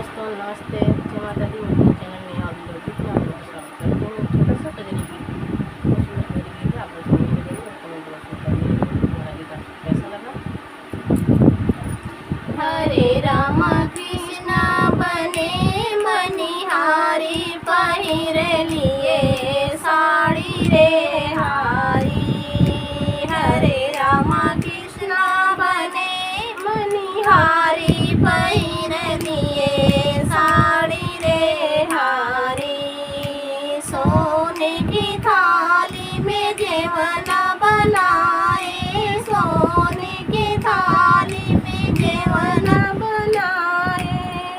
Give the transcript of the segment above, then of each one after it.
दोस्तों, नमस्ते। जय माता दी। मेरे चैनल में आप लोग को स्वागत करते हैं। छोटा सा कजरी गीत, बहुत सुंदर कजरी गीत है। आप लोग सुनिए जरूर और कमेंट बॉक्स में करिए मेरा गीत आपको कैसा लगा। हरे राम कृष्ण बने मनिहारी पहिर लिए साड़ी रे हारी। हरे राम कृष्ण बने मनिहारी पहिर लिए साड़ी रे हारी। सोने की थाली में जेवना बनाए, सोने की थाली में जेवना बनाए।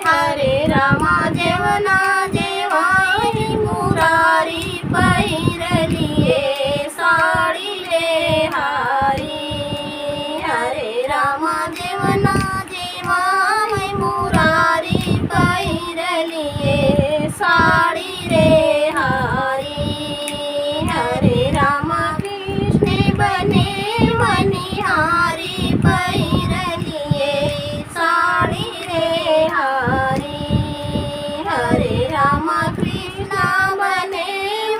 हरे रामा जेवना जेवाई मुरारी पहिर लिए साड़ी रे हारी। हरे रामा जेवना जेवाई मुरारी पहिर लिए साड़ी रे हारी। हरे रामा कृष्ण बने मनिहारी पहिर लिए साड़ी रे हारी। हरे रामा कृष्ण बने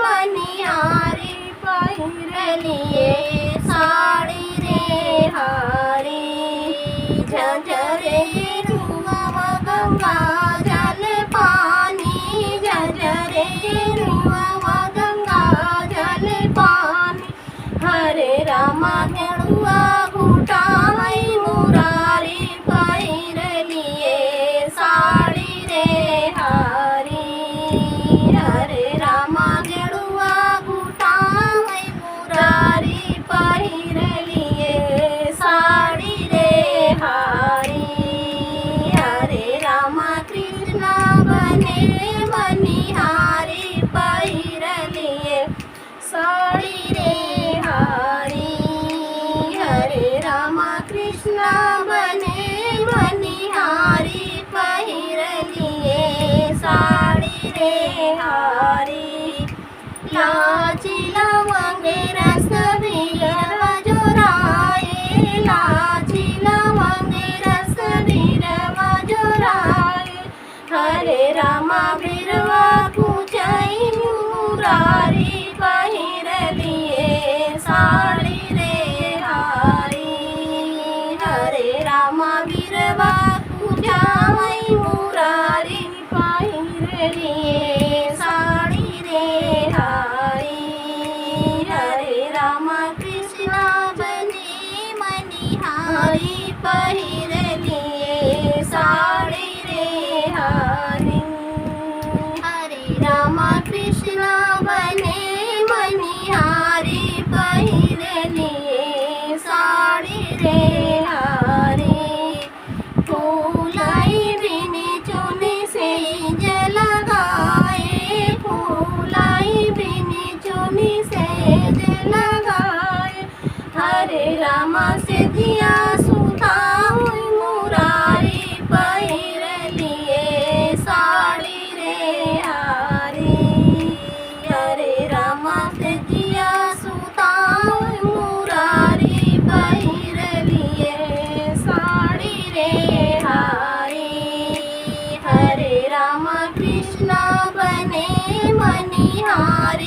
मनिहारी पहिर लिए साड़ी रे हारी। झंझरे रुआ गंगा जल पानी, झंझरे रुआ गंगा जल पानी। हरे रामा गेरुआ घुटाई मुरारी पहिर लिए साड़ी रे हारी। हरे रामा गेरुआ घुटाई मुरारी पहिर लिए साड़ी रे हारी। हरे रामा कृष्ण बने मनिहारी पहिर लिए साड़ी रे हारी। हरे रामा कृष्ण बने मनिहारी पहिर लिए साड़ी रे हारी। लाची लवंग रस भीरवा जोराए, लाची लवंग रस भीरवा जोराए। हरे रामा भीरवा कुचाई मुरारी पहिर लिए साड़ी रे हारी। हरे रामा भीरवा कुचाई मुरारी पहिर लिए साड़ी रे हारी। हरे रामा कृष्ण बने मनिहारी पहिर लिए साड़ी रे हारी। हरे रामा कृष्ण बने मनिहारी पहिर लिए साड़ी रे हारी। फूलाई बिनी चुनी से जलगाए, फूलाई बिनी चुनी से जलगाए। हरे रामा से दिया सुताई मुरारी पहिर लिए साड़ी रे हारी। हरे रामा से दिया सुताई मुरारी पहिर लिए साड़ी रे हारी। हरे रामा कृष्ण बने मनिहारी